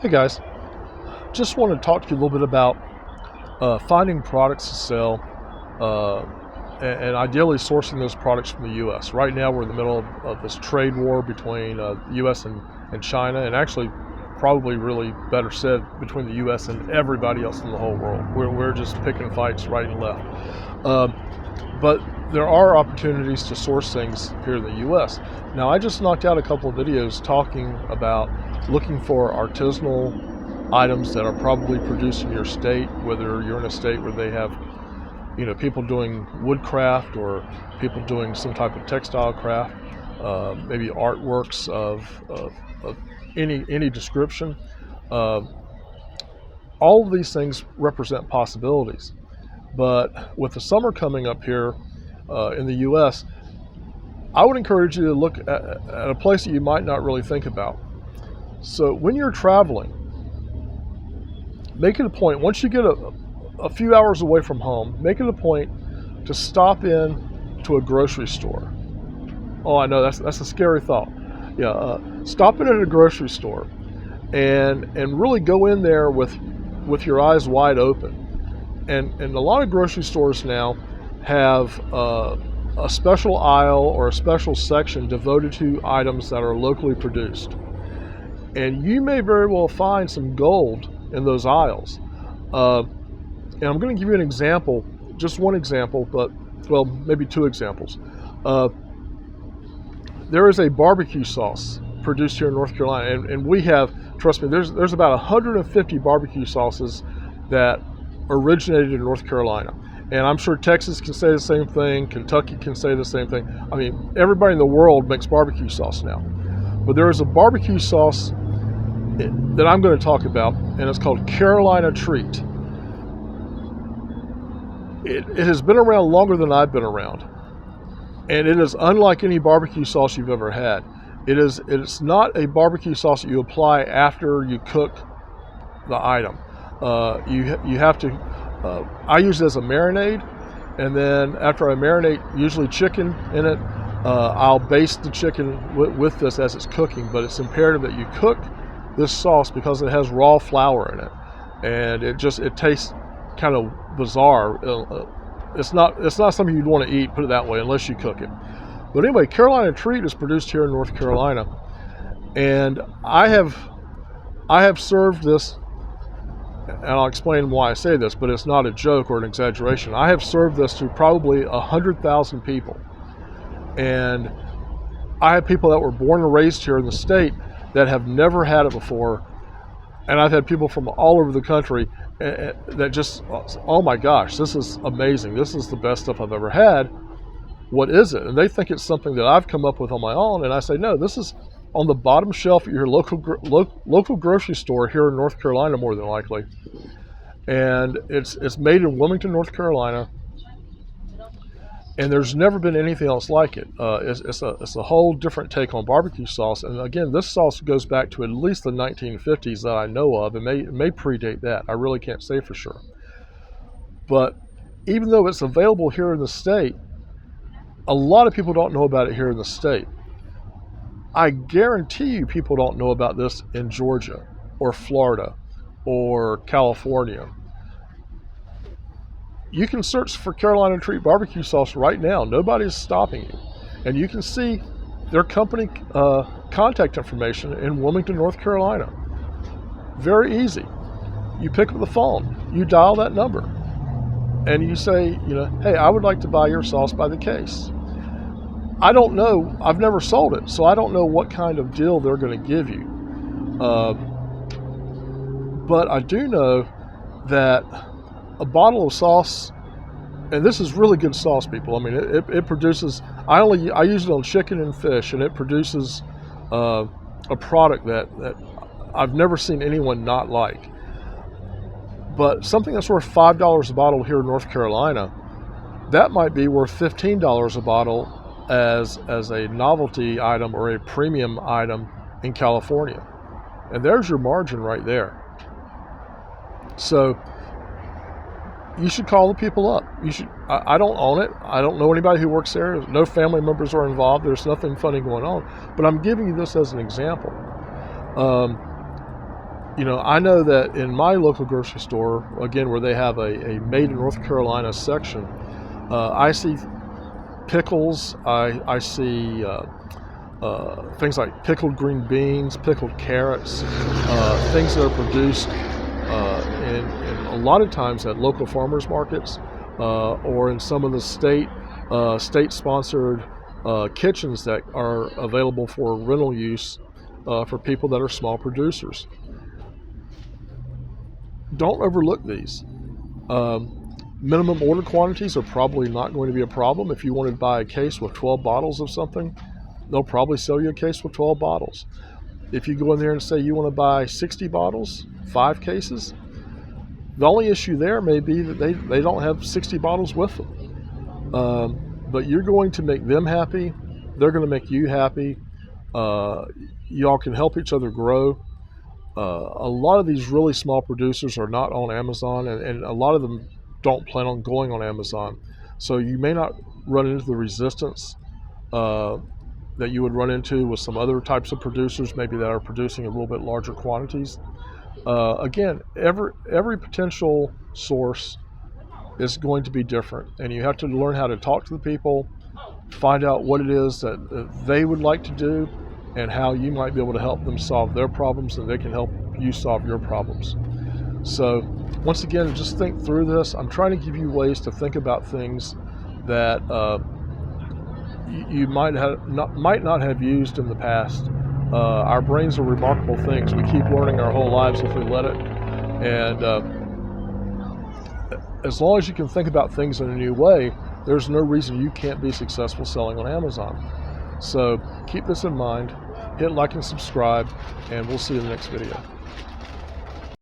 Hey guys, just want to talk to you a little bit about finding products to sell uh, and ideally sourcing those products from the U.S. Right now, we're in the middle of this trade war between the U.S. and China, and actually, probably really better said, between the U.S. and everybody else in the whole world. We're just picking fights right and left. Um, but there are opportunities to source things here in the U.S. Now, I just knocked out a couple of videos talking about looking for artisanal items that are probably produced in your state, whether you're in a state where they have, people doing woodcraft or people doing some type of textile craft, maybe artworks of any description. Uh, all of these things represent possibilities. But with the summer coming up here in the U.S., I would encourage you to look at a place that you might not really think about. So when you're traveling, make it a point, once you get a few hours away from home, make it a point to stop in to a grocery store. Oh, I know that's a scary thought. Yeah, stop in at a grocery store and really go in there with your eyes wide open. And a lot of grocery stores now have a special aisle or a special section devoted to items that are locally produced. And you may very well find some gold in those aisles. And I'm going to give you an example, just one example, but, well, maybe two examples. Uh, there is a barbecue sauce produced here in North Carolina, and we have, trust me, there's about 150 barbecue sauces that originated in North Carolina. And I'm sure Texas can say the same thing, Kentucky can say the same thing. I mean, everybody in the world makes barbecue sauce now. But there is a barbecue sauce that I'm going to talk about, and it's called Carolina Treat. It has been around longer than I've been around, and it is unlike any barbecue sauce you've ever had. It's not a barbecue sauce that you apply after you cook the item. You have to. I use it as a marinade, and then after I marinate, usually chicken in it, I'll baste the chicken with this as it's cooking. But it's imperative that you cook this sauce because it has raw flour in it, and it tastes kind of bizarre. It's not something you'd want to eat, put it that way, unless you cook it. But anyway, Carolina Treat is produced here in North Carolina, and I have served this, and I'll explain why I say this, but it's not a joke or an exaggeration. I have served this to probably 100,000 people, and I have people that were born and raised here in the state that have never had it before, and I've had people from all over the country that just, oh my gosh, this is amazing. This is the best stuff I've ever had. What is it? And they think it's something that I've come up with on my own, and I say, no, this is on the bottom shelf at your local grocery store here in North Carolina, more than likely. And it's made in Wilmington, North Carolina, and there's never been anything else like it. It's a whole different take on barbecue sauce. And again, this sauce goes back to at least the 1950s that I know of. It may predate that. I really can't say for sure. But even though it's available here in the state, a lot of people don't know about it here in the state. I guarantee you people don't know about this in Georgia or Florida or California. You can search for Carolina Treat barbecue sauce right now. Nobody's stopping you. And you can see their company contact information in Wilmington, North Carolina. Very easy. You pick up the phone, you dial that number, and you say, hey, I would like to buy your sauce by the case. I don't know. I've never sold it, so I don't know what kind of deal they're going to give you. But I do know that a bottle of sauce, and this is really good sauce, people. I mean, it produces. I use it on chicken and fish, and it produces a product that I've never seen anyone not like. But something that's worth $5 a bottle here in North Carolina, that might be worth $15 a bottle as a novelty item or a premium item in California. And there's your margin right there. So you should call the people up. I don't own it. I don't know anybody who works there. No family members are involved. There's nothing funny going on. But I'm giving you this as an example. You know, I know that in my local grocery store, again, where they have a Made in North Carolina section, I see pickles, I see things like pickled green beans, pickled carrots, things that are produced in a lot of times at local farmers markets or in some of the state-sponsored kitchens that are available for rental use for people that are small producers. Don't overlook these. Minimum order quantities are probably not going to be a problem. If you wanted to buy a case with 12 bottles of something, they'll probably sell you a case with 12 bottles. If you go in there and say you want to buy 60 bottles, 5 cases, the only issue there may be that they don't have 60 bottles with them. But you're going to make them happy. They're going to make you happy. Y'all can help each other grow. A lot of these really small producers are not on Amazon, and a lot of them don't plan on going on Amazon. So you may not run into the resistance that you would run into with some other types of producers, maybe that are producing a little bit larger quantities. Again, every potential source is going to be different, and you have to learn how to talk to the people, find out what it is that they would like to do, and how you might be able to help them solve their problems, and they can help you solve your problems. So once again, just think through this. I'm trying to give you ways to think about things that you might not have used in the past. Our brains are remarkable things. We keep learning our whole lives if we let it. And as long as you can think about things in a new way, there's no reason you can't be successful selling on Amazon. So keep this in mind, hit like and subscribe, and we'll see you in the next video.